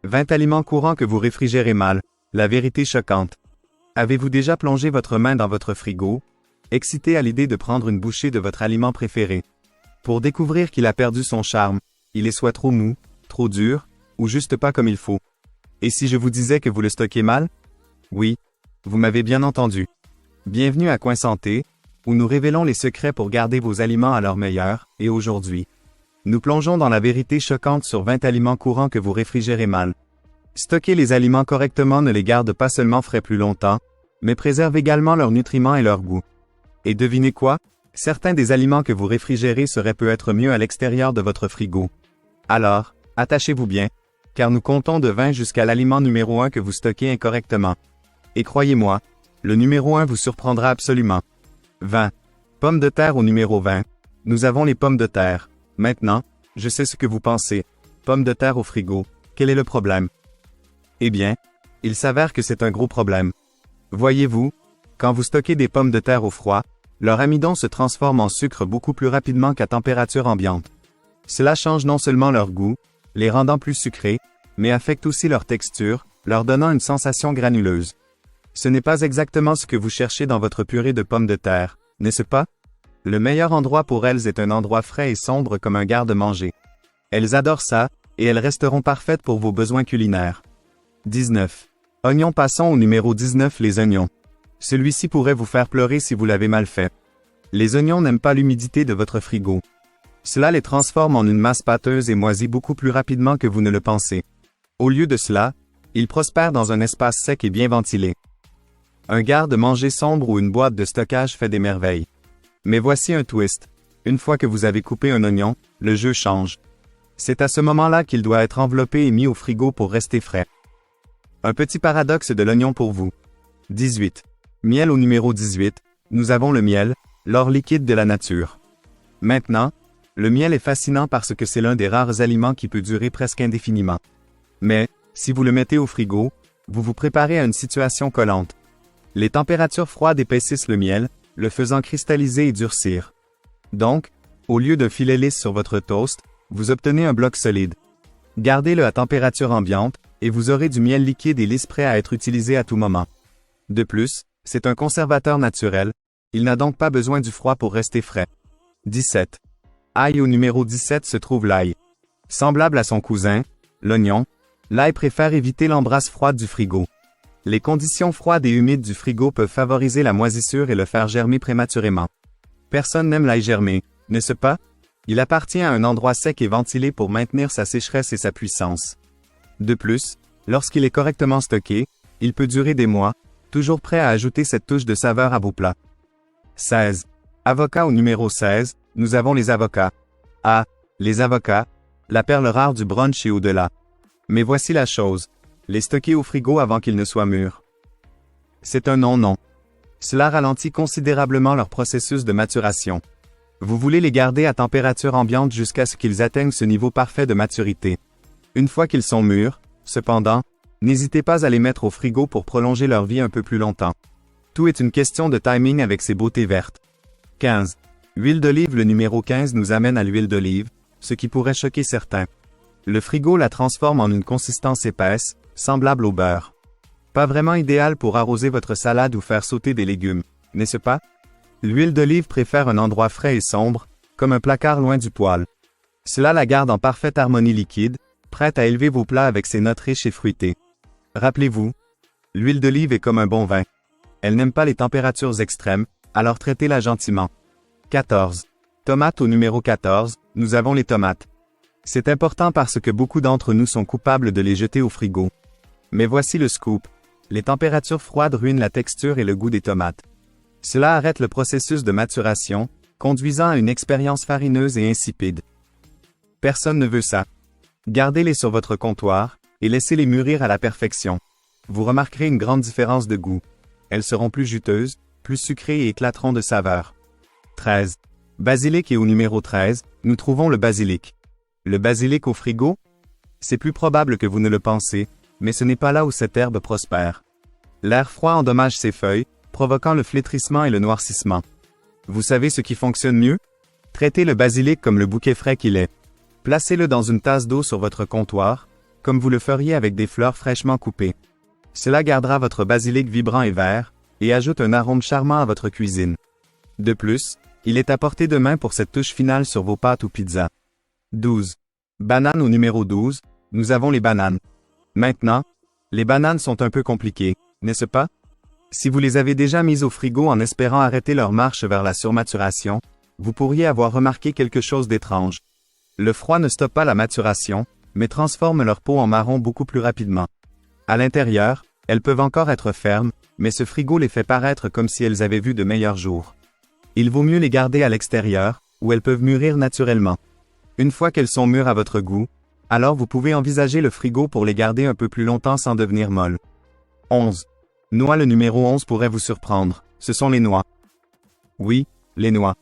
20 aliments courants que vous réfrigérez mal. La vérité choquante. Avez-vous déjà plongé votre main dans votre frigo, excité à l'idée de prendre une bouchée de votre aliment préféré, pour découvrir qu'il a perdu son charme, il est soit trop mou, trop dur, ou juste pas comme il faut. Et si je vous disais que vous le stockez mal? Oui, vous m'avez bien entendu. Bienvenue à Coin Santé, où nous révélons les secrets pour garder vos aliments à leur meilleur, et aujourd'hui, nous plongeons dans la vérité choquante sur 20 aliments courants que vous réfrigérez mal. Stocker les aliments correctement ne les garde pas seulement frais plus longtemps, mais préserve également leurs nutriments et leur goût. Et devinez quoi? Certains des aliments que vous réfrigérez seraient peut-être mieux à l'extérieur de votre frigo. Alors, attachez-vous bien, car nous comptons de 20 jusqu'à l'aliment numéro 1 que vous stockez incorrectement. Et croyez-moi, le numéro 1 vous surprendra absolument. 20. Pommes de terre au numéro 20. Nous avons les pommes de terre. Maintenant, je sais ce que vous pensez. Pommes de terre au frigo. Quel est le problème? Eh bien, il s'avère que c'est un gros problème. Voyez-vous, quand vous stockez des pommes de terre au froid, leur amidon se transforme en sucre beaucoup plus rapidement qu'à température ambiante. Cela change non seulement leur goût, les rendant plus sucrés, mais affecte aussi leur texture, leur donnant une sensation granuleuse. Ce n'est pas exactement ce que vous cherchez dans votre purée de pommes de terre, n'est-ce pas? Le meilleur endroit pour elles est un endroit frais et sombre comme un garde-manger. Elles adorent ça, et elles resteront parfaites pour vos besoins culinaires. 19. Oignons. Passons au numéro 19, les oignons. Celui-ci pourrait vous faire pleurer si vous l'avez mal fait. Les oignons n'aiment pas l'humidité de votre frigo. Cela les transforme en une masse pâteuse et moisie beaucoup plus rapidement que vous ne le pensez. Au lieu de cela, ils prospèrent dans un espace sec et bien ventilé. Un garde-manger sombre ou une boîte de stockage fait des merveilles. Mais voici un twist. Une fois que vous avez coupé un oignon, le jeu change. C'est à ce moment-là qu'il doit être enveloppé et mis au frigo pour rester frais. Un petit paradoxe de l'oignon pour vous. 18. Miel au numéro 18. Nous avons le miel, l'or liquide de la nature. Maintenant, le miel est fascinant parce que c'est l'un des rares aliments qui peut durer presque indéfiniment. Mais, si vous le mettez au frigo, vous vous préparez à une situation collante. Les températures froides épaississent le miel, le faisant cristalliser et durcir. Donc, au lieu d'un filet lisse sur votre toast, vous obtenez un bloc solide. Gardez-le à température ambiante, et vous aurez du miel liquide et lisse prêt à être utilisé à tout moment. De plus, c'est un conservateur naturel, il n'a donc pas besoin du froid pour rester frais. 17. Ail au numéro 17 se trouve l'ail. Semblable à son cousin, l'oignon, l'ail préfère éviter l'embrasse froide du frigo. Les conditions froides et humides du frigo peuvent favoriser la moisissure et le faire germer prématurément. Personne n'aime l'ail germé, n'est-ce pas? Il appartient à un endroit sec et ventilé pour maintenir sa sécheresse et sa puissance. De plus, lorsqu'il est correctement stocké, il peut durer des mois, toujours prêt à ajouter cette touche de saveur à vos plats. 16. Avocats au numéro 16, nous avons les avocats. Ah, les avocats, la perle rare du brunch et au-delà. Mais voici la chose, les stocker au frigo avant qu'ils ne soient mûrs. C'est un non-non. Cela ralentit considérablement leur processus de maturation. Vous voulez les garder à température ambiante jusqu'à ce qu'ils atteignent ce niveau parfait de maturité. Une fois qu'ils sont mûrs, cependant, n'hésitez pas à les mettre au frigo pour prolonger leur vie un peu plus longtemps. Tout est une question de timing avec ces beautés vertes. 15. Huile d'olive. Le numéro 15 nous amène à l'huile d'olive, ce qui pourrait choquer certains. Le frigo la transforme en une consistance épaisse, semblable au beurre. Pas vraiment idéal pour arroser votre salade ou faire sauter des légumes, n'est-ce pas? L'huile d'olive préfère un endroit frais et sombre, comme un placard loin du poêle. Cela la garde en parfaite harmonie liquide, prête à élever vos plats avec ses notes riches et fruitées. Rappelez-vous, l'huile d'olive est comme un bon vin. Elle n'aime pas les températures extrêmes, alors traitez-la gentiment. 14. Tomates au numéro 14, nous avons les tomates. C'est important parce que beaucoup d'entre nous sont coupables de les jeter au frigo. Mais voici le scoop. Les températures froides ruinent la texture et le goût des tomates. Cela arrête le processus de maturation, conduisant à une expérience farineuse et insipide. Personne ne veut ça. Gardez-les sur votre comptoir, et laissez-les mûrir à la perfection. Vous remarquerez une grande différence de goût. Elles seront plus juteuses, plus sucrées et éclateront de saveur. 13. Basilic. Et au numéro 13, nous trouvons le basilic. Le basilic au frigo? C'est plus probable que vous ne le pensez, mais ce n'est pas là où cette herbe prospère. L'air froid endommage ses feuilles, provoquant le flétrissement et le noircissement. Vous savez ce qui fonctionne mieux? Traitez le basilic comme le bouquet frais qu'il est. Placez-le dans une tasse d'eau sur votre comptoir, comme vous le feriez avec des fleurs fraîchement coupées. Cela gardera votre basilic vibrant et vert, et ajoute un arôme charmant à votre cuisine. De plus, il est à portée de main pour cette touche finale sur vos pâtes ou pizzas. 12. Banane au numéro 12, nous avons les bananes. Maintenant, les bananes sont un peu compliquées, n'est-ce pas? Si vous les avez déjà mises au frigo en espérant arrêter leur marche vers la surmaturation, vous pourriez avoir remarqué quelque chose d'étrange. Le froid ne stoppe pas la maturation, mais transforme leur peau en marron beaucoup plus rapidement. À l'intérieur, elles peuvent encore être fermes, mais ce frigo les fait paraître comme si elles avaient vu de meilleurs jours. Il vaut mieux les garder à l'extérieur, où elles peuvent mûrir naturellement. Une fois qu'elles sont mûres à votre goût, alors vous pouvez envisager le frigo pour les garder un peu plus longtemps sans devenir molles. 11. Noix. Le numéro 11 pourrait vous surprendre, ce sont les noix. Oui, les noix.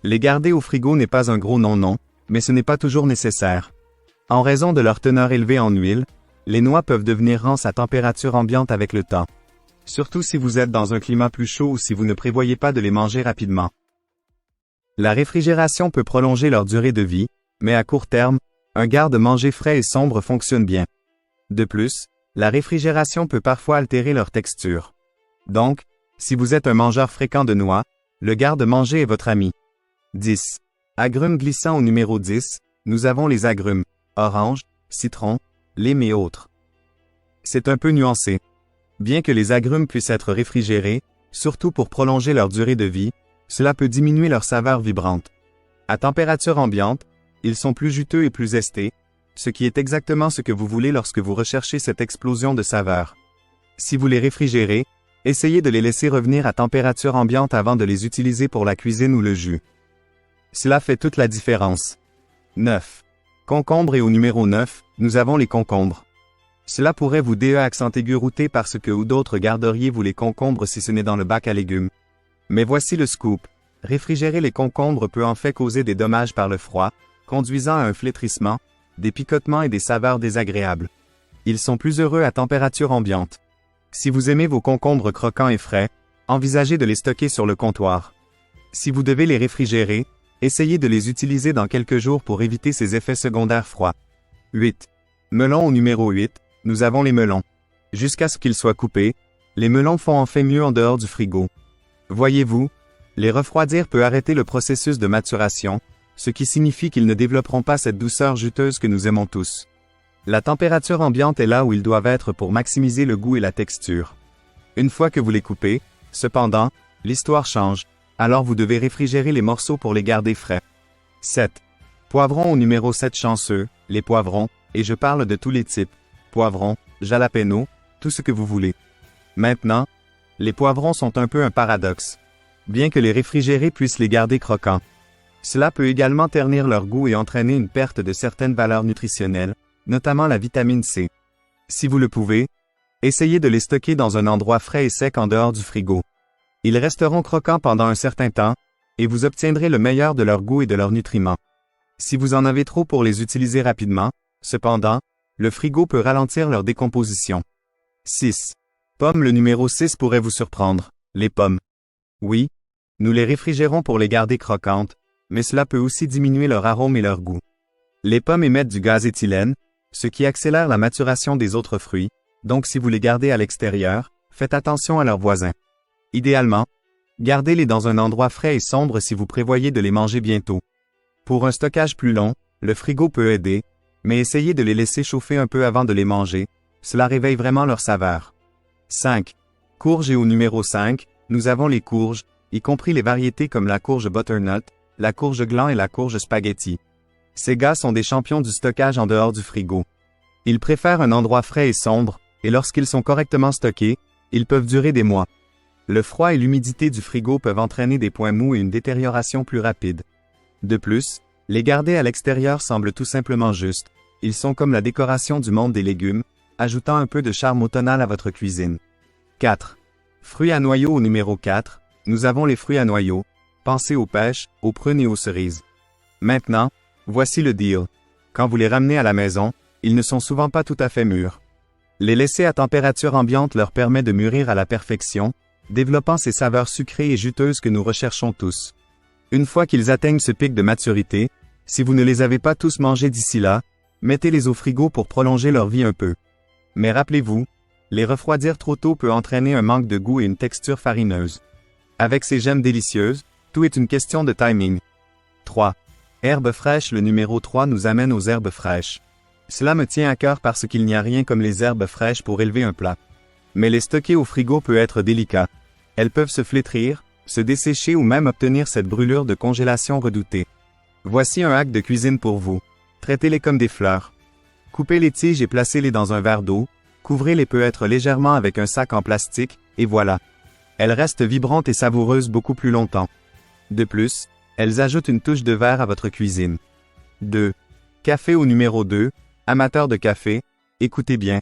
Les garder au frigo n'est pas un gros non-non, mais ce n'est pas toujours nécessaire. En raison de leur teneur élevée en huile, les noix peuvent devenir rances à température ambiante avec le temps. Surtout si vous êtes dans un climat plus chaud ou si vous ne prévoyez pas de les manger rapidement. La réfrigération peut prolonger leur durée de vie, mais à court terme, un garde-manger frais et sombre fonctionne bien. De plus, la réfrigération peut parfois altérer leur texture. Donc, si vous êtes un mangeur fréquent de noix, le garde-manger est votre ami. 10. Agrumes glissants au numéro 10, nous avons les agrumes, orange, citron, lime et autres. C'est un peu nuancé. Bien que les agrumes puissent être réfrigérés, surtout pour prolonger leur durée de vie, cela peut diminuer leur saveur vibrante. À température ambiante, ils sont plus juteux et plus estés, ce qui est exactement ce que vous voulez lorsque vous recherchez cette explosion de saveur. Si vous les réfrigérez, essayez de les laisser revenir à température ambiante avant de les utiliser pour la cuisine ou le jus. Cela fait toute la différence. 9. Concombre. Et au numéro 9, nous avons les concombres. Cela pourrait vous accent aigu router parce que ou d'autres garderiez-vous les concombres si ce n'est dans le bac à légumes. Mais voici le scoop. Réfrigérer les concombres peut en fait causer des dommages par le froid, conduisant à un flétrissement, des picotements et des saveurs désagréables. Ils sont plus heureux à température ambiante. Si vous aimez vos concombres croquants et frais, envisagez de les stocker sur le comptoir. Si vous devez les réfrigérer, essayez de les utiliser dans quelques jours pour éviter ces effets secondaires froids. 8. Melons. Au numéro 8, nous avons les melons. Jusqu'à ce qu'ils soient coupés, les melons font en fait mieux en dehors du frigo. Voyez-vous, les refroidir peut arrêter le processus de maturation, ce qui signifie qu'ils ne développeront pas cette douceur juteuse que nous aimons tous. La température ambiante est là où ils doivent être pour maximiser le goût et la texture. Une fois que vous les coupez, cependant, l'histoire change, alors vous devez réfrigérer les morceaux pour les garder frais. 7. Poivrons. Au numéro 7, chanceux, les poivrons, et je parle de tous les types, poivrons, jalapeno, tout ce que vous voulez. Maintenant, les poivrons sont un peu un paradoxe. Bien que les réfrigérés puissent les garder croquants. Cela peut également ternir leur goût et entraîner une perte de certaines valeurs nutritionnelles, notamment la vitamine C. Si vous le pouvez, essayez de les stocker dans un endroit frais et sec en dehors du frigo. Ils resteront croquants pendant un certain temps, et vous obtiendrez le meilleur de leur goût et de leurs nutriments. Si vous en avez trop pour les utiliser rapidement, cependant, le frigo peut ralentir leur décomposition. 6. Pommes. Le numéro 6 pourrait vous surprendre, les pommes. Oui, nous les réfrigérons pour les garder croquantes, mais cela peut aussi diminuer leur arôme et leur goût. Les pommes émettent du gaz éthylène, ce qui accélère la maturation des autres fruits, donc si vous les gardez à l'extérieur, faites attention à leurs voisins. Idéalement, gardez-les dans un endroit frais et sombre si vous prévoyez de les manger bientôt. Pour un stockage plus long, le frigo peut aider, mais essayez de les laisser chauffer un peu avant de les manger, cela réveille vraiment leur saveur. 5. Courges. Et au numéro 5, nous avons les courges, y compris les variétés comme la courge butternut, la courge gland et la courge spaghetti. Ces gars sont des champions du stockage en dehors du frigo. Ils préfèrent un endroit frais et sombre, et lorsqu'ils sont correctement stockés, ils peuvent durer des mois. Le froid et l'humidité du frigo peuvent entraîner des points mous et une détérioration plus rapide. De plus, les garder à l'extérieur semble tout simplement juste. Ils sont comme la décoration du monde des légumes, ajoutant un peu de charme automnal à votre cuisine. 4. Fruits à noyaux. Au numéro 4, nous avons les fruits à noyaux. Pensez aux pêches, aux prunes et aux cerises. Maintenant, voici le deal. Quand vous les ramenez à la maison, ils ne sont souvent pas tout à fait mûrs. Les laisser à température ambiante leur permet de mûrir à la perfection, développant ces saveurs sucrées et juteuses que nous recherchons tous. Une fois qu'ils atteignent ce pic de maturité, si vous ne les avez pas tous mangés d'ici là, Mettez-les au frigo pour prolonger leur vie un peu. Mais rappelez-vous, les refroidir trop tôt peut entraîner un manque de goût et une texture farineuse. Avec ces gemmes délicieuses, tout est une question de timing. 3. Herbes fraîches. Le numéro 3 nous amène aux herbes fraîches. Cela me tient à cœur parce qu'il n'y a rien comme les herbes fraîches pour élever un plat. Mais les stocker au frigo peut être délicat. Elles peuvent se flétrir, se dessécher ou même obtenir cette brûlure de congélation redoutée. Voici un hack de cuisine pour vous. Traitez-les comme des fleurs. Coupez les tiges et placez-les dans un verre d'eau, couvrez-les peut-être légèrement avec un sac en plastique, et voilà. Elles restent vibrantes et savoureuses beaucoup plus longtemps. De plus, elles ajoutent une touche de vert à votre cuisine. 2. Café au numéro 2. Amateurs de café, écoutez bien.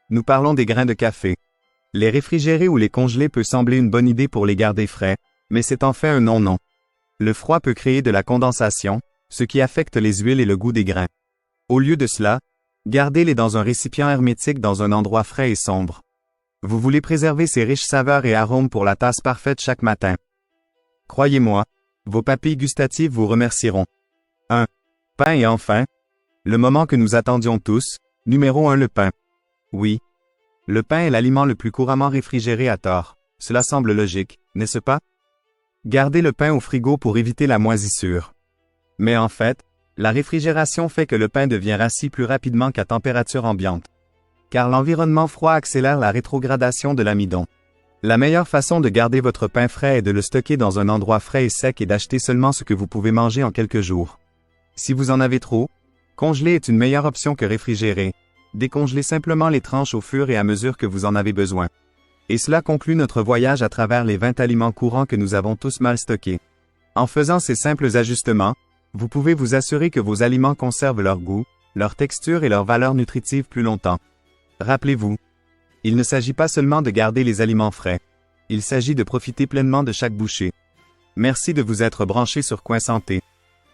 Nous parlons des grains de café. Les réfrigérer ou les congeler peut sembler une bonne idée pour les garder frais, mais c'est en fait un non-non. Le froid peut créer de la condensation, ce qui affecte les huiles et le goût des grains. Au lieu de cela, gardez-les dans un récipient hermétique dans un endroit frais et sombre. Vous voulez préserver ces riches saveurs et arômes pour la tasse parfaite chaque matin. Croyez-moi, vos papilles gustatives vous remercieront. 1. Pain et enfin, le moment que nous attendions tous, numéro 1 le pain. Oui. Le pain est l'aliment le plus couramment réfrigéré à tort. Cela semble logique, n'est-ce pas? Gardez le pain au frigo pour éviter la moisissure. Mais en fait, la réfrigération fait que le pain devient rassis plus rapidement qu'à température ambiante. Car l'environnement froid accélère la rétrogradation de l'amidon. La meilleure façon de garder votre pain frais est de le stocker dans un endroit frais et sec et d'acheter seulement ce que vous pouvez manger en quelques jours. Si vous en avez trop, congeler est une meilleure option que réfrigérer. Décongelez simplement les tranches au fur et à mesure que vous en avez besoin. Et cela conclut notre voyage à travers les 20 aliments courants que nous avons tous mal stockés. En faisant ces simples ajustements, vous pouvez vous assurer que vos aliments conservent leur goût, leur texture et leur valeur nutritive plus longtemps. Rappelez-vous, il ne s'agit pas seulement de garder les aliments frais. Il s'agit de profiter pleinement de chaque bouchée. Merci de vous être branché sur Coin Santé.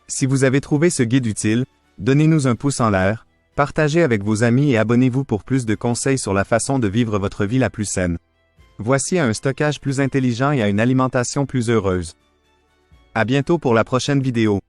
Si vous avez trouvé ce guide utile, donnez-nous un pouce en l'air, partagez avec vos amis et abonnez-vous pour plus de conseils sur la façon de vivre votre vie la plus saine. Voici à un stockage plus intelligent et à une alimentation plus heureuse. À bientôt pour la prochaine vidéo.